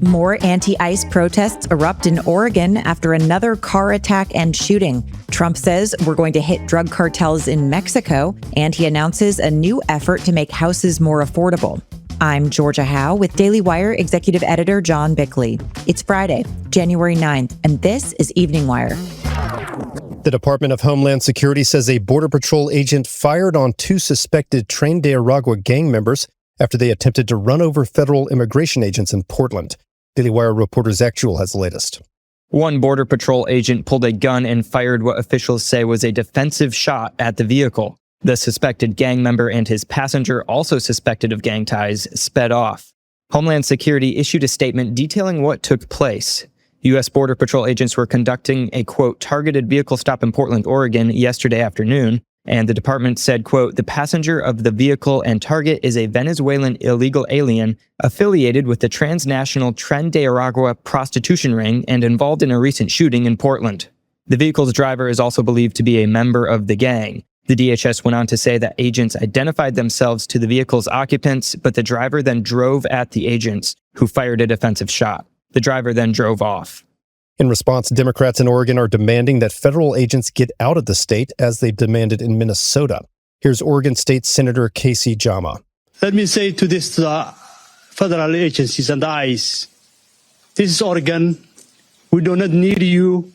More anti-ICE protests erupt in Oregon after another car attack and shooting. Trump says we're going to hit drug cartels in Mexico, and he announces a new effort to make houses more affordable. I'm Georgia Howe with Daily Wire Executive Editor John Bickley. It's Friday, January 9th, and this is Evening Wire. The Department of Homeland Security says a Border Patrol agent fired on two suspected Tren de Aragua gang members after they attempted to run over federal immigration agents in Portland. Daily Wire reporter Zach Jewell has the latest. One Border Patrol agent pulled a gun and fired what officials say was a defensive shot at the vehicle. The suspected gang member and his passenger, also suspected of gang ties, sped off. Homeland Security issued a statement detailing what took place. U.S. Border Patrol agents were conducting a, quote, targeted vehicle stop in Portland, Oregon yesterday afternoon, and the department said, quote, the passenger of the vehicle and target is a Venezuelan illegal alien affiliated with the transnational Tren de Aragua prostitution ring and involved in a recent shooting in Portland. The vehicle's driver is also believed to be a member of the gang. The DHS went on to say that agents identified themselves to the vehicle's occupants, but the driver then drove at the agents, who fired a defensive shot. The driver then drove off. In response, Democrats in Oregon are demanding that federal agents get out of the state, as they demanded in Minnesota. Here's Oregon State Senator Casey Jama. Let me say to this federal agencies and the ICE, this is Oregon. We do not need you.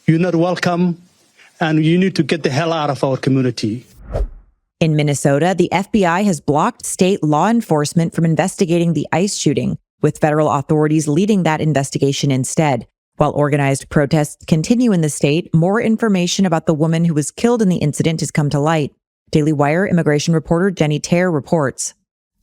You're not welcome. And you need to get the hell out of our community. In Minnesota, the FBI has blocked state law enforcement from investigating the ICE shooting, with federal authorities leading that investigation instead. While organized protests continue in the state, more information about the woman who was killed in the incident has come to light. Daily Wire immigration reporter Jenny Terr reports.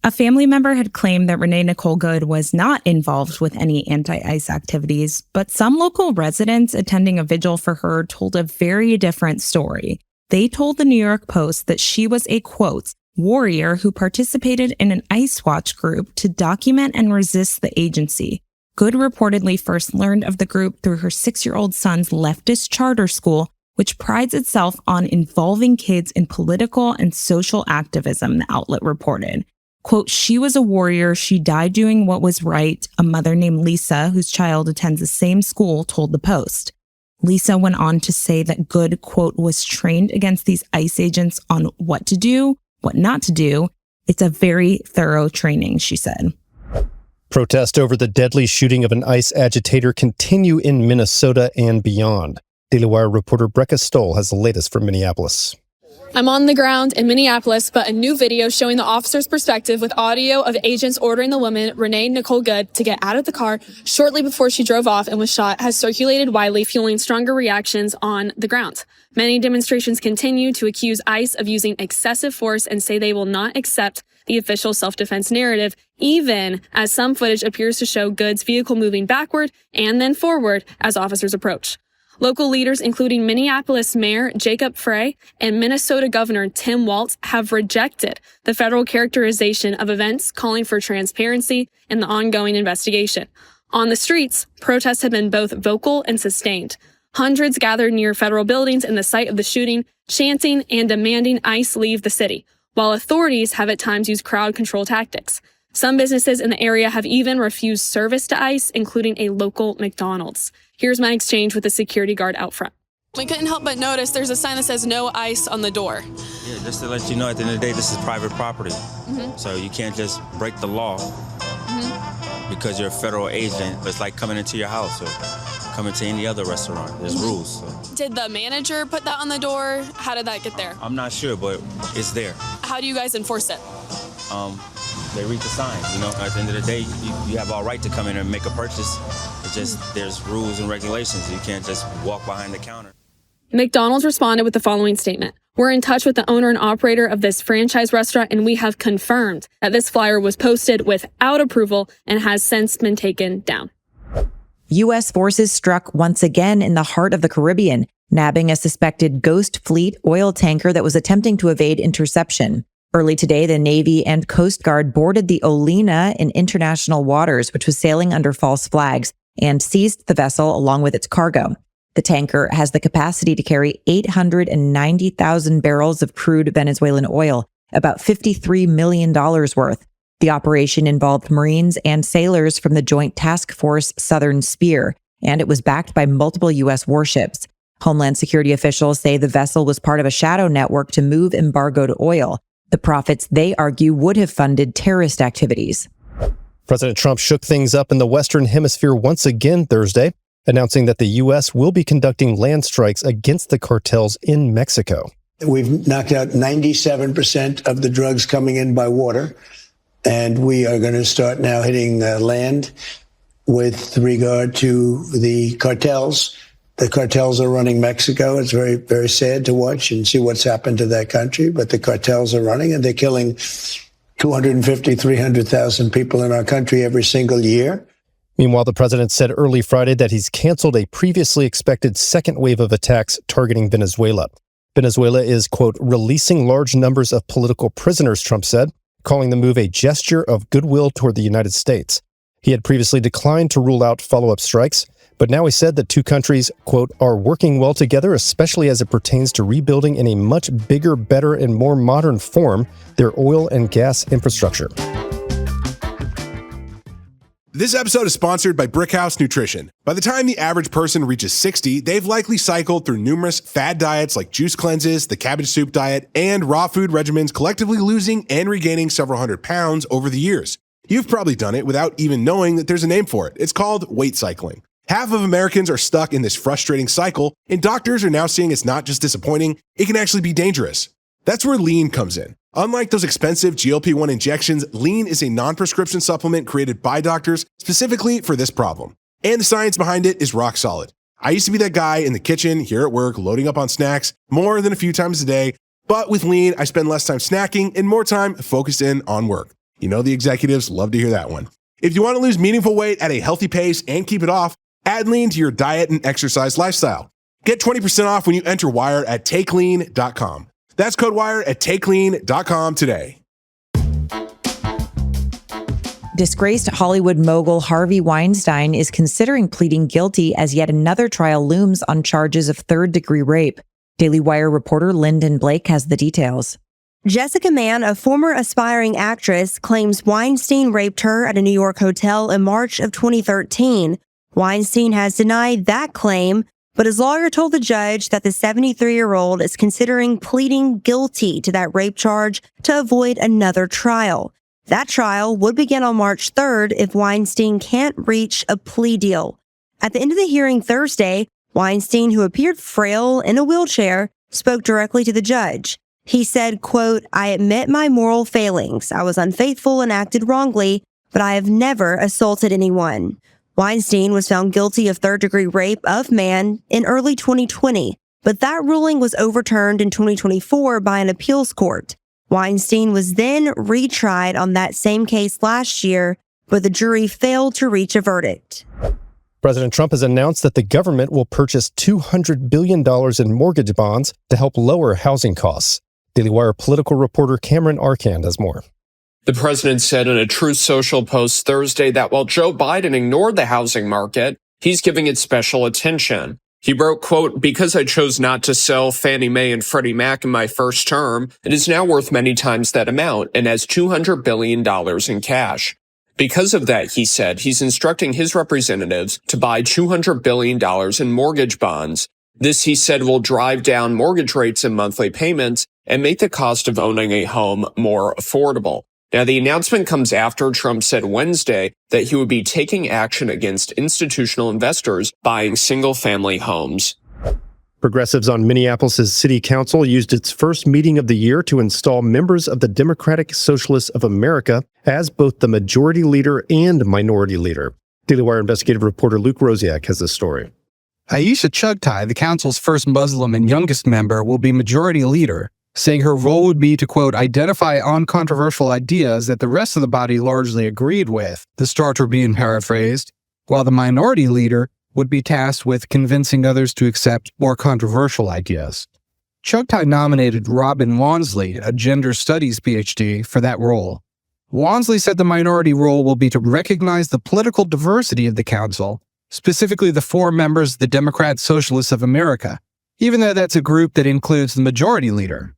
A family member had claimed that Renee Nicole Good was not involved with any anti-ICE activities, but some local residents attending a vigil for her told a very different story. They told the New York Post that she was a, quote, warrior who participated in an ICE watch group to document and resist the agency. Good reportedly first learned of the group through her 6-year-old son's leftist charter school, which prides itself on involving kids in political and social activism, the outlet reported. Quote, she was a warrior. She died doing what was right, a mother named Lisa, whose child attends the same school, told the Post. Lisa went on to say that Good, quote, was trained against these ICE agents on what to do, what not to do. It's a very thorough training, she said. Protests over the deadly shooting of an ICE agitator continue in Minnesota and beyond. Daily Wire reporter Brecca Stoll has the latest from Minneapolis. I'm on the ground in Minneapolis, but a new video showing the officer's perspective with audio of agents ordering the woman, Renee Nicole Good, to get out of the car shortly before she drove off and was shot has circulated widely, fueling stronger reactions on the ground. Many demonstrations continue to accuse ICE of using excessive force and say they will not accept the official self-defense narrative, even as some footage appears to show Good's vehicle moving backward and then forward as officers approach. Local leaders, including Minneapolis Mayor Jacob Frey and Minnesota Governor Tim Walz, have rejected the federal characterization of events, calling for transparency in the ongoing investigation. On the streets, protests have been both vocal and sustained. Hundreds gathered near federal buildings in the site of the shooting, chanting and demanding ICE leave the city, while authorities have at times used crowd control tactics. Some businesses in the area have even refused service to ICE, including a local McDonald's. Here's my exchange with a security guard out front. We couldn't help but notice there's a sign that says no ICE on the door. Yeah, just to let you know, at the end of the day, this is private property. So you can't just break the law because you're a federal agent. It's like coming into your house or coming to any other restaurant. There's rules. So. Did the manager put that on the door? How did that get there? I'm not sure, but it's there. How do you guys enforce it? They read the sign. You know, at the end of the day, you have all right to come in and make a purchase. It's just there's rules and regulations. You can't just walk behind the counter. McDonald's responded with the following statement. We're in touch with the owner and operator of this franchise restaurant, and we have confirmed that this flyer was posted without approval and has since been taken down. U.S. forces struck once again in the heart of the Caribbean, nabbing a suspected ghost fleet oil tanker that was attempting to evade interception. Early today, the Navy and Coast Guard boarded the Olena in international waters, which was sailing under false flags, and seized the vessel along with its cargo. The tanker has the capacity to carry 890,000 barrels of crude Venezuelan oil, about $53 million worth. The operation involved Marines and sailors from the Joint Task Force Southern Spear, and it was backed by multiple U.S. warships. Homeland Security officials say the vessel was part of a shadow network to move embargoed oil. The profits, they argue, would have funded terrorist activities. President Trump shook things up in the Western Hemisphere once again Thursday, announcing that the U.S. will be conducting land strikes against the cartels in Mexico. We've knocked out 97% of the drugs coming in by water, and we are going to start now hitting land with regard to the cartels. The cartels are running Mexico. It's very, very sad to watch and see what's happened to that country, but the cartels are running, and they're killing 250, 300,000 people in our country every single year. Meanwhile, the president said early Friday that he's canceled a previously expected second wave of attacks targeting Venezuela. Venezuela is, quote, releasing large numbers of political prisoners, Trump said, calling the move a gesture of goodwill toward the United States. He had previously declined to rule out follow-up strikes, but now he said that two countries, quote, are working well together, especially as it pertains to rebuilding in a much bigger, better, and more modern form their oil and gas infrastructure. This episode is sponsored by Brickhouse Nutrition. By the time the average person reaches 60, they've likely cycled through numerous fad diets like juice cleanses, the cabbage soup diet, and raw food regimens, collectively losing and regaining several hundred pounds over the years. You've probably done it without even knowing that there's a name for it. It's called weight cycling. Half of Americans are stuck in this frustrating cycle, and doctors are now seeing it's not just disappointing, it can actually be dangerous. That's where Lean comes in. Unlike those expensive GLP-1 injections, Lean is a non-prescription supplement created by doctors specifically for this problem. And the science behind it is rock solid. I used to be that guy in the kitchen here at work loading up on snacks more than a few times a day, but with Lean, I spend less time snacking and more time focused in on work. You know the executives love to hear that one. If you want to lose meaningful weight at a healthy pace and keep it off, add Lean to your diet and exercise lifestyle. Get 20% off when you enter WIRE at takelean.com. That's code WIRE at takelean.com today. Disgraced Hollywood mogul Harvey Weinstein is considering pleading guilty as yet another trial looms on charges of third-degree rape. Daily Wire reporter Lyndon Blake has the details. Jessica Mann, a former aspiring actress, claims Weinstein raped her at a New York hotel in March of 2013. Weinstein has denied that claim, but his lawyer told the judge that the 73-year-old is considering pleading guilty to that rape charge to avoid another trial. That trial would begin on March 3rd if Weinstein can't reach a plea deal. At the end of the hearing Thursday, Weinstein, who appeared frail in a wheelchair, spoke directly to the judge. He said, quote, I admit my moral failings. I was unfaithful and acted wrongly, but I have never assaulted anyone. Weinstein was found guilty of third-degree rape of Mann in early 2020, but that ruling was overturned in 2024 by an appeals court. Weinstein was then retried on that same case last year, but the jury failed to reach a verdict. President Trump has announced that the government will purchase $200 billion in mortgage bonds to help lower housing costs. Daily Wire political reporter Cameron Arcand has more. The president said in a Truth Social post Thursday that while Joe Biden ignored the housing market, he's giving it special attention. He wrote, quote, because I chose not to sell Fannie Mae and Freddie Mac in my first term, it is now worth many times that amount and has $200 billion in cash. Because of that, he said, he's instructing his representatives to buy $200 billion in mortgage bonds. This, he said, will drive down mortgage rates and monthly payments and make the cost of owning a home more affordable. Now, the announcement comes after Trump said Wednesday that he would be taking action against institutional investors buying single-family homes. Progressives on Minneapolis' city council used its first meeting of the year to install members of the Democratic Socialists of America as both the majority leader and minority leader. Daily Wire investigative reporter Luke Rosiak has this story. Aisha Chugtai, the council's first Muslim and youngest member, will be majority leader, saying her role would be to, quote, identify uncontroversial ideas that the rest of the body largely agreed with, the starter being paraphrased, while the minority leader would be tasked with convincing others to accept more controversial ideas. Chugtai nominated Robin Wansley, a gender studies PhD, for that role. Wansley said the minority role will be to recognize the political diversity of the council, specifically the 4 members of the Democrat Socialists of America, even though that's a group that includes the majority leader.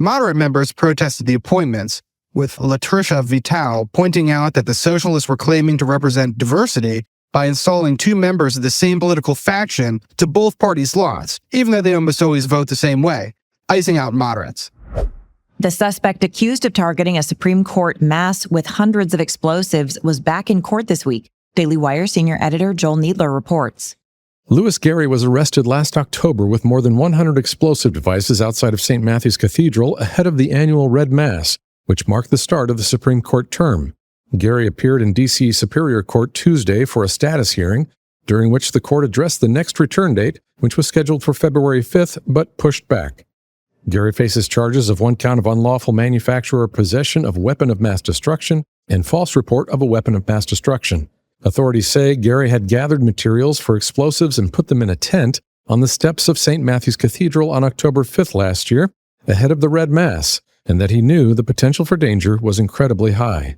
Moderate members protested the appointments, with Latricia Vital pointing out that the socialists were claiming to represent diversity by installing two members of the same political faction to both parties' lots, even though they almost always vote the same way, icing out moderates. The suspect accused of targeting a Supreme Court mass with hundreds of explosives was back in court this week. Daily Wire senior editor Joel Needler reports. Louis Gary was arrested last October with more than 100 explosive devices outside of St. Matthew's Cathedral ahead of the annual Red Mass, which marked the start of the Supreme Court term. Gary appeared in D.C. Superior Court Tuesday for a status hearing, during which the court addressed the next return date, which was scheduled for February 5th, but pushed back. Gary faces charges of one count of unlawful manufacture or possession of weapon of mass destruction and false report of a weapon of mass destruction. Authorities say Gary had gathered materials for explosives and put them in a tent on the steps of St. Matthew's Cathedral on October 5th last year, ahead of the Red Mass, and that he knew the potential for danger was incredibly high.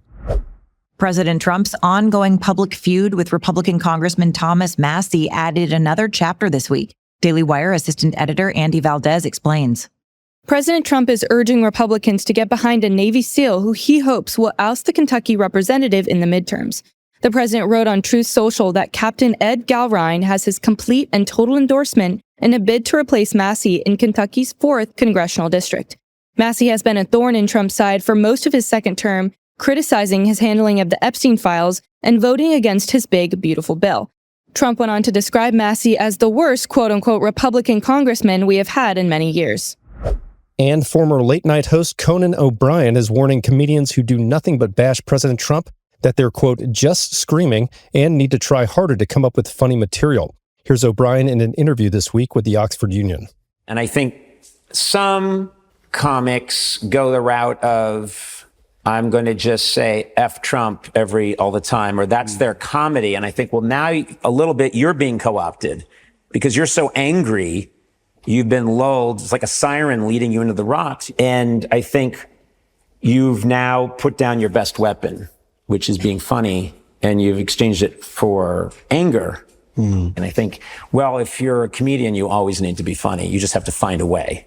President Trump's ongoing public feud with Republican Congressman Thomas Massie added another chapter this week. Daily Wire assistant editor Andy Valdez explains. President Trump is urging Republicans to get behind a Navy SEAL who he hopes will oust the Kentucky representative in the midterms. The president wrote on Truth Social that Captain Ed Galrine has his complete and total endorsement in a bid to replace Massie in Kentucky's 4th congressional district. Massie has been a thorn in Trump's side for most of his second term, criticizing his handling of the Epstein files and voting against his big, beautiful bill. Trump went on to describe Massie as the worst, quote-unquote, Republican congressman we have had in many years. And former late-night host Conan O'Brien is warning comedians who do nothing but bash President Trump that they're, quote, just screaming and need to try harder to come up with funny material. Here's O'Brien in an interview this week with the Oxford Union. And I think some comics go the route of, I'm going to just say F Trump all the time, or that's their comedy. And I think, well, now a little bit you're being co-opted because you're so angry. You've been lulled. It's like a siren leading you into the rocks. And I think you've now put down your best weapon, which is being funny, and you've exchanged it for anger. And I think, well, if you're a comedian, you always need to be funny. You just have to find a way.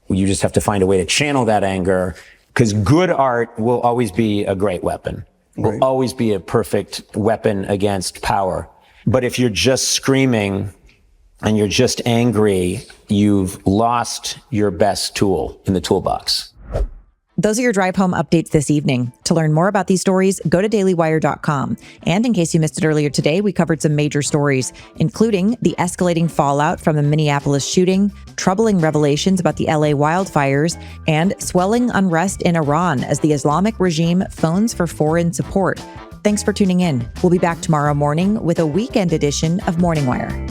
You just have to find a way to channel that anger, because good art will always be a great weapon. Will always be a perfect weapon against power. But if you're just screaming and you're just angry, you've lost your best tool in the toolbox. Those are your drive home updates this evening. To learn more about these stories, go to dailywire.com. And in case you missed it earlier today, we covered some major stories, including the escalating fallout from the Minneapolis shooting, troubling revelations about the LA wildfires, and swelling unrest in Iran as the Islamic regime phones for foreign support. Thanks for tuning in. We'll be back tomorrow morning with a weekend edition of Morning Wire.